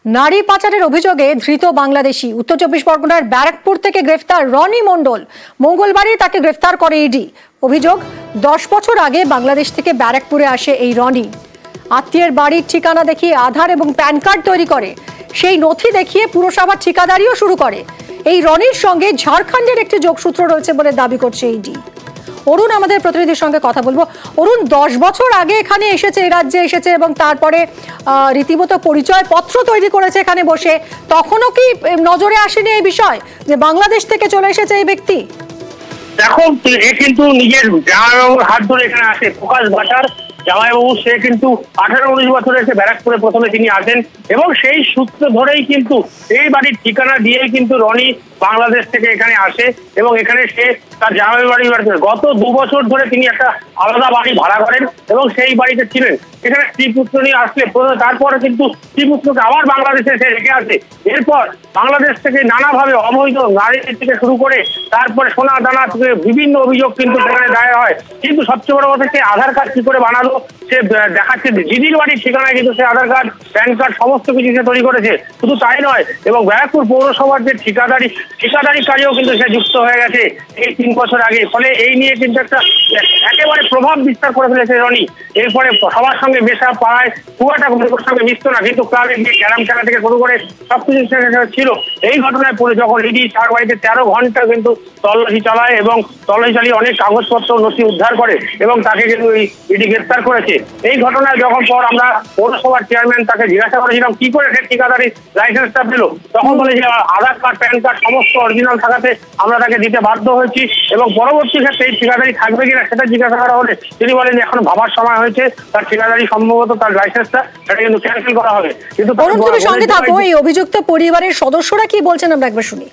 নারী পাচারের অভিযোগে ধৃত বাংলাদেশি উত্তর চব্বিশ পরগনার ব্যারাকপুর থেকে গ্রেফতার রনি মণ্ডল। মঙ্গলবারই তাকে গ্রেফতার করে ইডি। অভিযোগ, 10 বছর আগে বাংলাদেশ থেকে ব্যারাকপুরে আসে এই রনি। আত্মীয়ের বাড়ির ঠিকানা দেখিয়ে আধার এবং প্যান কার্ড তৈরি করে, সেই নথি দেখিয়ে পুরসভার ঠিকাদারিও শুরু করে। এই রনির সঙ্গে ঝাড়খণ্ডের একটি যোগসূত্র রয়েছে বলে দাবি করছে ইডি। অরুণ আমাদের প্রতিনিধির সঙ্গে কথা বলবো। অরুণ, 10 বছর আগে এখানে এসেছে, এই রাজ্যে এসেছে এবং তারপরে রীতিমতো পরিচয় পত্র তৈরি করেছে এখানে বসে। তখনও কি নজরে আসেনি এই বিষয় যে বাংলাদেশ থেকে চলে এসেছে এই ব্যক্তি? দেখো, এ কিন্তু নিজের জামাইবাবুর হাত ধরে এখানে আসে। প্রকাশ বাটার জামাইবাবু, সে কিন্তু 18-19 বছর এসে ব্যারাকপুরে প্রথমে তিনি আসেন এবং সেই সূত্র ধরেই কিন্তু এই বাড়ির ঠিকানা দিয়েই কিন্তু রনি বাংলাদেশ থেকে এখানে আসে এবং এখানে সে তার জামাই বাড়ি গত 2 বছর ধরে তিনি একটা আলাদা বাড়ি ভাড়া করেন এবং সেই বাড়িতে ছিলেন। এখানে স্ত্রী পুত্র নিয়ে আসলে তারপরে কিন্তু স্ত্রী পুত্রকে আবার বাংলাদেশে সে রেখে আসে। এরপর বাংলাদেশ থেকে নানাভাবে অবৈধ নারী থেকে শুরু করে তারপরে সোনা দানা থেকে বিভিন্ন অভিযোগ কিন্তু সেখানে দায়ের হয়। কিন্তু সবচেয়ে বড় কথা, সে আধার কার্ড কি করে বানালো সে দেখাচ্ছে। দিদির বাড়ির ঠিকানায় কিন্তু সে আধার কার্ড, প্যান কার্ড সমস্ত কিছু সে তৈরি করেছে। শুধু তাই নয়, এবং ব্যারাকপুর পৌরসভার যে ঠিকাদারি কাজেও কিন্তু সে যুক্ত হয়ে গেছে এই 3 বছর আগে। ফলে এই নিয়ে কিন্তু একেবারে প্রভাব বিস্তার করে ফেলেছে রনি। এরপরে সবার সঙ্গে মেশা, পাড়ায় খুব একটা সঙ্গে মিশত না, কিন্তু ক্লাবে গিয়ে ক্যারাম খেলা থেকে শুরু করে সবকিছু ছিল। এই ঘটনায় পরে যখন ইডি তার বাড়িতে 13 ঘন্টা কিন্তু তল্লাশি চালায় এবং তল্লাশি চালিয়ে অনেক কাগজপত্র নথি উদ্ধার করে এবং তাকে কিন্তু ইডি গ্রেফতার করেছে। এই ঘটনায় যখন পর আমরা পৌরসভার চেয়ারম্যান তাকে জিজ্ঞাসা করেছিলাম কি করে সে ঠিকাদারি লাইসেন্সটা পেল, তখন বলে যে আধার কার্ড, প্যান কার্ড সমস্ত অরিজিনাল থাকাতে আমরা তাকে দিতে বাধ্য হয়েছি এবং পরবর্তী ক্ষেত্রে এই ঠিকাদারি থাকবে কিনা সেটা জিজ্ঞাসা করা হলে তিনি বলেন যে এখন ভাবার সময় হয়েছে, তার ঠিকাদারি সম্ভবত তার লাইসেন্সটা সেটা কিন্তু ক্যান্সেল করা হবে। কিন্তু তুমি সঙ্গে থাকো, এই অভিযুক্ত পরিবারের সদস্যরা কি বলছেন আমরা একবার শুনি।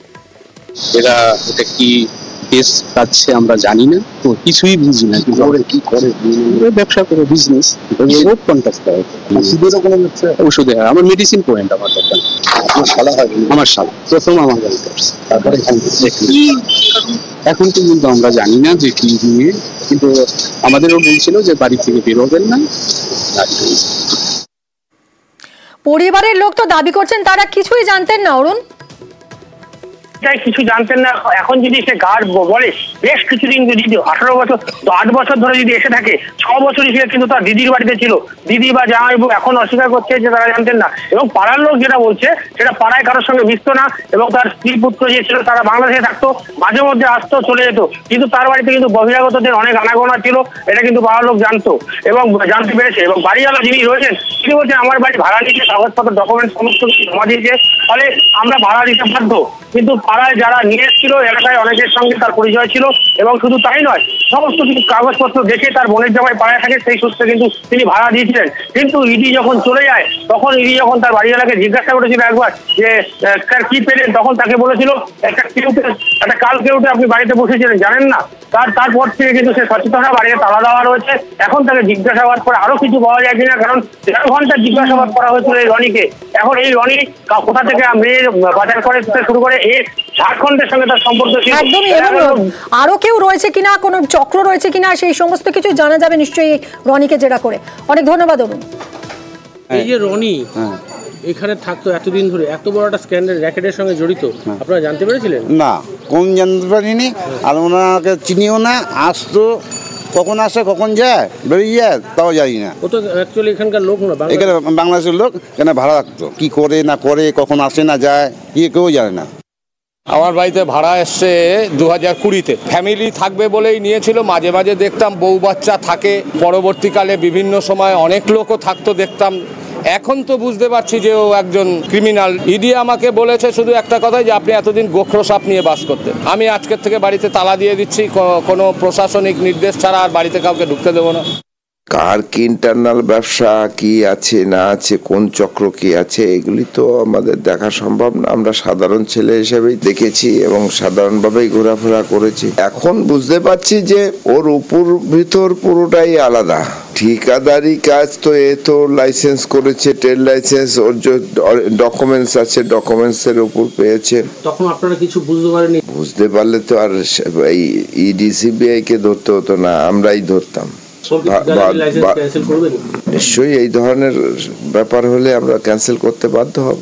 এটা কি কেস কাটছে আমরা জানি না, তো কিছুই বুঝি না। কি করে ব্যবসা করে, বিজনেস, রোড কন্ট্রাক্ট করে, ওষুধেরও কোনো ব্যবসা। ওষুধে আমার মেডিসিন পয়েন্ট, আমার দোকান। আমার শালা হয়, আমার শালা প্রথম আমার গাড়িতে আসছে, তারপরে এখন কিন্তু আমরা জানি না যে কি নিয়ে, কিন্তু আমাদেরও বলছিল যে বাড়ি থেকে বেরোবেন না। পরিবারের লোক তো দাবি করছেন তারা কিছুই জানতেন না। অরুণ, কিছু জানতেন না। এখন যদি সে গার্ড বলে বেশ কিছুদিন, যদি 18 বছর 8 বছর ধরে যদি এসে থাকে, 6 বছরই সে কিন্তু তার দিদির বাড়িতে ছিল। দিদি বা জামাইবাবু এখন অস্বীকার করছে যে তারা জানতেন না এবং পাড়ার লোক যেটা বলছে সেটা পাড়ায় কারোর সঙ্গে মিশত না এবং তার স্ত্রী পুত্র যে ছিল তারা বাংলাদেশে থাকতো, মাঝে মধ্যে আসতো, চলে যেত, কিন্তু তার বাড়িতে কিন্তু বহিরাগতদের অনেক আনাগোনা ছিল, এটা কিন্তু পাড়ার লোক জানতো এবং জানতে পেরেছে। এবং বাড়িওয়ালা যিনি রয়েছেন তিনি বলছেন আমার বাড়ি ভাড়া নিচ্ছে, কাগজপত্র ডকুমেন্ট সমস্ত কিছু জমা দিয়েছে, ফলে আমরা ভাড়া দিতে বাধ্য। কিন্তু পাড়ায় যারা নিয়ে এসেছিল এলাকায় অনেকের সঙ্গে তার পরিচয় ছিল এবং শুধু তাই নয়, সমস্ত কিছু কাগজপত্র দেখে তার বোনের জামাই পাড়ায় থাকে, সেই সূত্রে কিন্তু তিনি ভাড়া দিয়েছিলেন। কিন্তু ইডি যখন চলে যায়, তখন ইডি যখন তার বাড়িওয়ালাকে জিজ্ঞাসা করেছিল একবার যে স্যার কি পেলেন, তখন তাকে বলেছিল একটা কাল কেউটে আপনি বাড়িতে বসেছিলেন, জানেন না। তারপর থেকে কিন্তু সে সচেতন, বাড়িতে তালা দেওয়া রয়েছে। এখন তাকে জিজ্ঞাসাবাদ করে আরো কিছু পাওয়া যায় কিনা, কারণ 13 ঘন্টা জিজ্ঞাসাবাদ করা হয়েছিল এই রনিকে। এখন এই রনি কোথা থেকে মেয়ের বাজার করে শুরু করে ঝাড়খণ্ডের সঙ্গে তার সম্পর্ক ছিল, একদমই। আরো কেউ রয়েছে কিনা, কোন চক্র রয়েছে কিনা, সেই সমস্ত কিছু জানা যাবে নিশ্চয়ই রনিকে জেরা করে। অনেক ধন্যবাদ অরুণ। এই যে রনি এখানে থাকতো এতদিন ধরে, এত বড় একটা স্ক্যান্ডাল র্যাকেটের সঙ্গে জড়িত, আপনারা জানতে পেরেছিলেন? না, কোন জানতে পারিনি। আর ওনাকে চিনিও না, আসতো কখন আসে কখন যায় বেরিয়ে যায় তাও জানি না। ও তো অ্যাকচুয়ালি এখানকার লোক না, এখানে বাংলাদেশের লোক, এখানে ভাড়া রাখতো। কি করে না করে, কখন আসে না যায়, কি কেউ জানে না। আমার বাড়িতে ভাড়া এসছে 2020-তে। ফ্যামিলি থাকবে বলেই নিয়েছিল। মাঝে মাঝে দেখতাম বউ বাচ্চা থাকে, পরবর্তীকালে বিভিন্ন সময় অনেক লোকও থাকতো দেখতাম। এখন তো বুঝতে পারছি যে ও একজন ক্রিমিনাল। ইডি আমাকে বলেছে শুধু একটা কথাই, যে আপনি এতদিন গোখরো সাপ নিয়ে বাস করতেন। আমি আজকের থেকে বাড়িতে তালা দিয়ে দিচ্ছি, কোনো প্রশাসনিক নির্দেশ ছাড়া আর বাড়িতে কাউকে ঢুকতে দেবো না। কার কি ইন্টারনাল ব্যবসা কি আছে না আছে, কোন চক্র কি আছে, এগুলি তো আমাদের দেখা সম্ভব না। আমরা সাধারণ ছেলে হিসেবেই দেখেছি এবং সাধারণভাবেই ঘোরাফেরা করেছি। এখন বুঝতে পারছি যে ওর উপর ভিতর পুরোটাই আলাদা। ঠিকাদারি কাজ তো এ তো লাইসেন্স করেছে, ট্রেড লাইসেন্স, ওর যে ডকুমেন্টস আছে ডকুমেন্টসের উপর পেয়েছে। তখন আপনারা কিছু বুঝতে পারেননি? বুঝতে পারলে তো আর এই ইডি সিবিআই কে ধরতে হতো না, আমরাই ধরতাম। নিশ্চয়ই এই ধরনের ব্যাপার হলে আমরা ক্যান্সেল করতে বাধ্য হব।